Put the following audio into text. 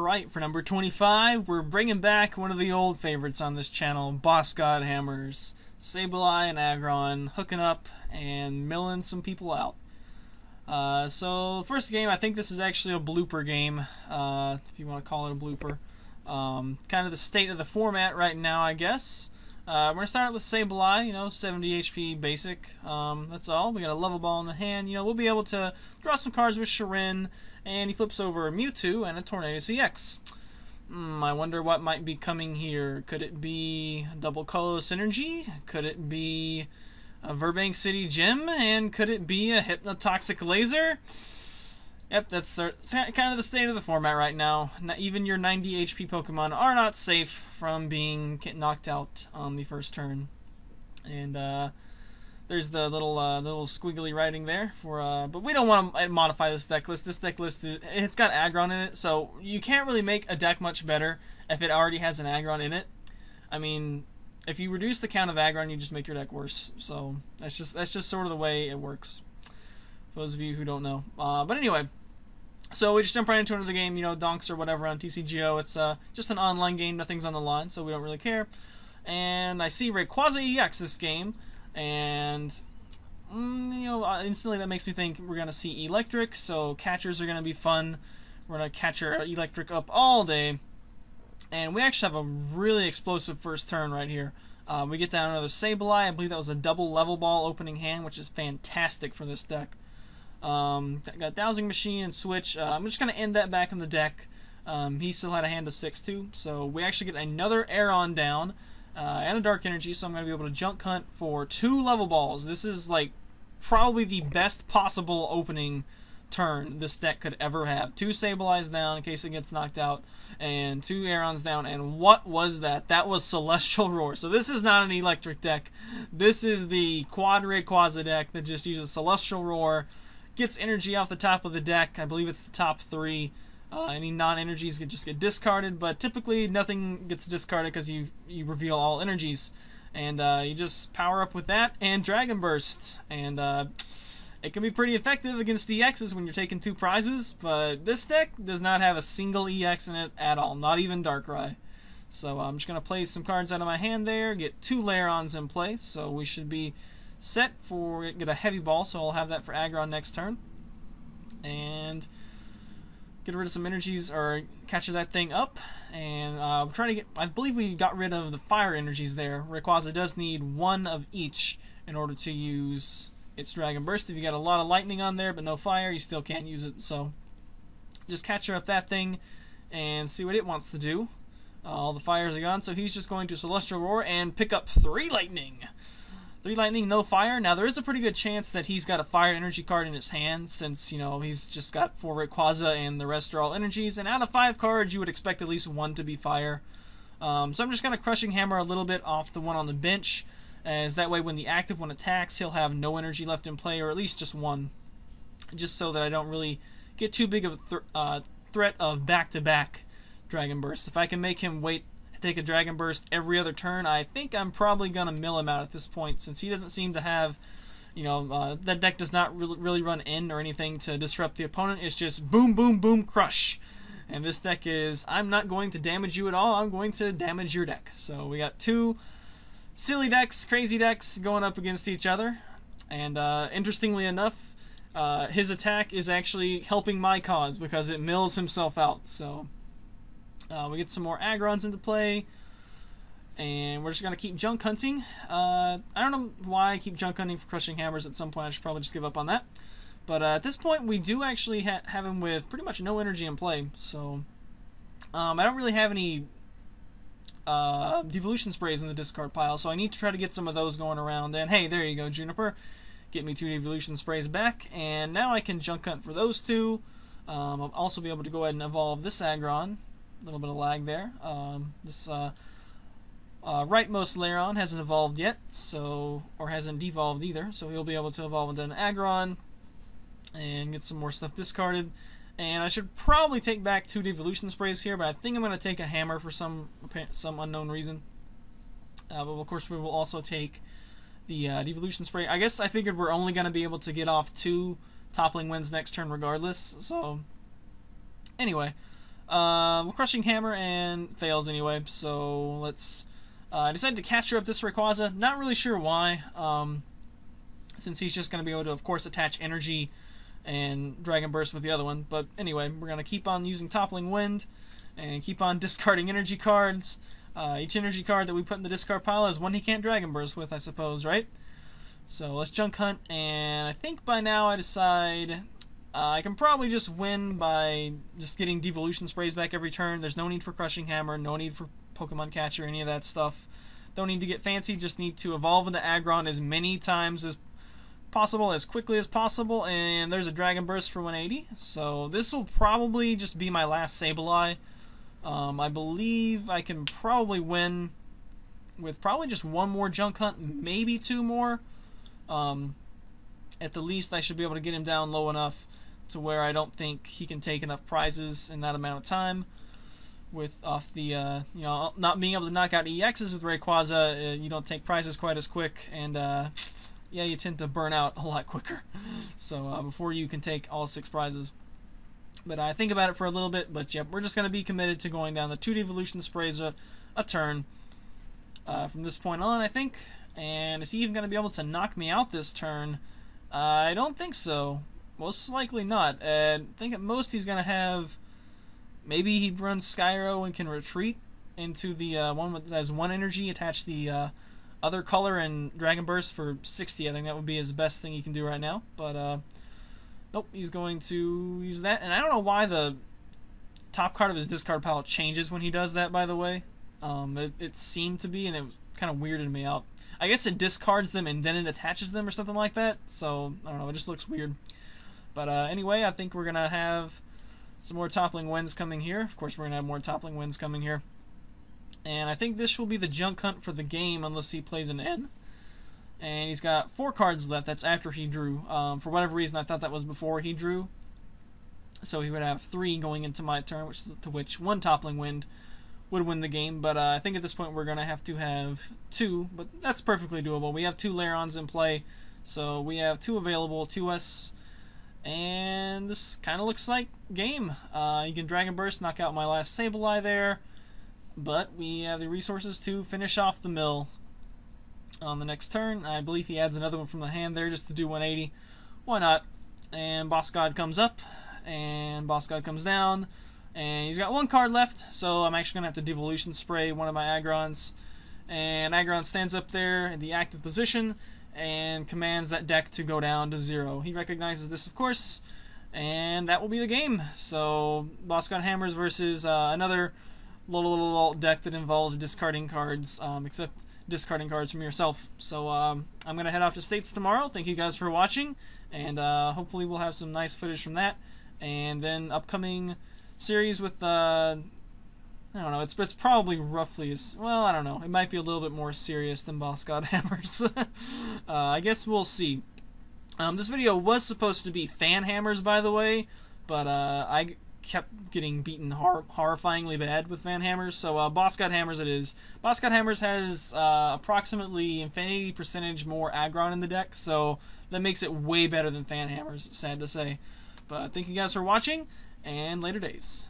Alright, for number 25, we're bringing back one of the old favorites on this channel, BossGod hammers. Sableye and Aggron hooking up and milling some people out. So, first game, I think this is actually a blooper game, if you want to call it a blooper. Kind of the state of the format right now, I guess. We're going to start out with Sableye, 70 HP basic. That's all. We got a level ball in the hand. We'll be able to draw some cards with Shirin, and he flips over a Mewtwo and a Tornadus EX. I wonder what might be coming here. Could it be double color synergy? Could it be a Verbank City Gym? And could it be a Hypnotoxic Laser? Yep, that's kind of the state of the format right now. Even your 90 HP Pokemon are not safe from being knocked out on the first turn. And there's the little squiggly writing there for. But we don't want to modify this deck list. This deck list it's got Aggron in it, so you can't really make a deck much better if it already has an Aggron in it. I mean, if you reduce the count of Aggron, you just make your deck worse. So that's just sort of the way it works. For those of you who don't know. But anyway. So we just jump right into another game, donks or whatever on TCG-0. It's just an online game, nothing's on the line, so we don't really care. And I see RayQuaza EX this game, and instantly that makes me think we're gonna see electric. So catchers are gonna be fun. We're gonna catch our electric up all day, and we actually have a really explosive first turn right here. We get down another Sableye. I believe that was a double level ball opening hand, which is fantastic for this deck. Got Dowsing Machine and Switch. I'm just going to end that back in the deck. He still had a hand of 6 too, so we actually get another Aggron down and a Dark Energy, so I'm going to be able to junk hunt for 2 level balls. This is like probably the best possible opening turn this deck could ever have. 2 Sableyes down in case it gets knocked out, and 2 Aggrons down, and what was that? That was Celestial Roar. So this is not an electric deck. This is the quad RayQuaza deck that just uses Celestial Roar, gets energy off the top of the deck. I believe it's the top 3. Any non-energies just get discarded, but typically nothing gets discarded because you reveal all energies. And you just power up with that and Dragon Burst. And it can be pretty effective against EXs when you're taking 2 prizes, but this deck does not have a single EX in it at all, not even Darkrai. So I'm just going to play some cards out of my hand there, get 2 Lairons in place, so we should be set for get a heavy ball, so I'll have that for Aggron next turn, and get rid of some energies or capture that thing up. And try to get. I believe we got rid of the fire energies there. RayQuaza does need 1 of each in order to use its Dragon Burst. If you got a lot of lightning on there but no fire, you still can't use it. So just capture up that thing and see what it wants to do. All the fires are gone, so he's just going to Celestial Roar and pick up 3 lightning. 3 lightning, no fire. Now, there is a pretty good chance that he's got a fire energy card in his hand, since, he's just got 4 RayQuaza and the rest are all energies. And out of 5 cards, you would expect at least 1 to be fire. So I'm just kind of crushing hammer a little bit off the one on the bench, as that way when the active one attacks, he'll have no energy left in play, or at least just 1. Just so that I don't really get too big of a threat of back-to-back Dragon Burst. If I can make him wait, take a Dragon Burst every other turn, I think I'm probably going to mill him out at this point, since he doesn't seem to have, that deck does not really run in or anything to disrupt the opponent. It's just boom, boom, boom, crush. And this deck is, I'm not going to damage you at all, I'm going to damage your deck. So we got 2 silly decks, crazy decks going up against each other. And interestingly enough, his attack is actually helping my cause because it mills himself out. So we get some more Aggrons into play, and we're just going to keep junk hunting. I don't know why I keep junk hunting for crushing hammers. At some point I should probably just give up on that. But at this point we do actually have him with pretty much no energy in play. So I don't really have any devolution sprays in the discard pile, so I need to try to get some of those going around. And hey, there you go, Juniper. Get me 2 devolution sprays back, and now I can junk hunt for those 2. I'll also be able to go ahead and evolve this Aggron. A little bit of lag there. This rightmost Lairon hasn't evolved yet, or hasn't devolved either, so he'll be able to evolve into an Aggron and get some more stuff discarded. And I should probably take back 2 devolution sprays here, but I think I'm going to take a hammer for some unknown reason. But of course we will also take the devolution spray. I guess I figured we're only going to be able to get off 2 toppling wins next turn regardless. So anyway, Crushing Hammer and fails anyway, so let's... I decided to capture up this Rayquaza. Not really sure why, since he's just going to be able to, of course, attach energy and Dragon Burst with the other one. But anyway, we're going to keep on using Toppling Wind and keep on discarding energy cards. Each energy card that we put in the discard pile is one he can't Dragon Burst with, I suppose, right? So let's Junk Hunt, and I think by now I decide I can probably just win by just getting Devolution Sprays back every turn. There's no need for Crushing Hammer, no need for Pokemon Catcher, any of that stuff. Don't need to get fancy, just need to evolve into Aggron as many times as possible, as quickly as possible, and there's a Dragon Burst for 180. So this will probably just be my last sableye. I believe I can probably win with probably just one more Junk Hunt, maybe two more. At the least, I should be able to get him down low enough to where I don't think he can take enough prizes in that amount of time. With off the you know, not being able to knock out EXs with Rayquaza, you don't take prizes quite as quick, and yeah, you tend to burn out a lot quicker. So before you can take all 6 prizes. But I think about it for a little bit, but yep, we're just going to be committed to going down the 2 Devolution Sprays a turn from this point on, I think. And is he even going to be able to knock me out this turn? I don't think so. Most likely not. I think at most he's going to have... Maybe he runs Skyro and can retreat into the one that has 1 energy, attach the other color and Dragon Burst for 60. I think that would be his best thing he can do right now. But nope, he's going to use that. And I don't know why the top card of his discard pile changes when he does that, by the way. It seemed to be, and it kind of weirded me out. I guess it discards them and then it attaches them or something like that. So, I don't know, it just looks weird. But anyway, I think we're going to have some more Toppling Winds coming here. Of course, we're going to have more Toppling Winds coming here. And I think this will be the Junk Hunt for the game unless he plays an N. And he's got 4 cards left. That's after he drew. For whatever reason, I thought that was before he drew. So he would have 3 going into my turn, which 1 Toppling Wind would win the game. But I think at this point we're going to have 2. But that's perfectly doable. We have 2 Lairons in play. So we have 2 available to us. And this kind of looks like game. You can Dragon Burst, knock out my last Sableye there. But we have the resources to finish off the mill on the next turn. I believe he adds another one from the hand there just to do 180. Why not? And BossGod comes up, and BossGod comes down, and he's got 1 card left, so I'm actually going to have to Devolution Spray one of my Aggrons. And Aggron stands up there in the active position and commands that deck to go down to 0. He recognizes this, of course, and that will be the game. So BossGod Hammers versus another little deck that involves discarding cards, except discarding cards from yourself. So I'm going to head off to States tomorrow. Thank you guys for watching, and hopefully we'll have some nice footage from that. And then upcoming series with, I don't know, it's probably roughly as, well, I don't know. It might be a little bit more serious than BossGod Hammers. I guess we'll see. This video was supposed to be fan hammers, by the way, but I kept getting beaten horrifyingly bad with fan hammers, so BossGod Hammers it is. BossGod Hammers has approximately infinity percentage more aggron in the deck, so that makes it way better than fan hammers, sad to say. But thank you guys for watching, and later days.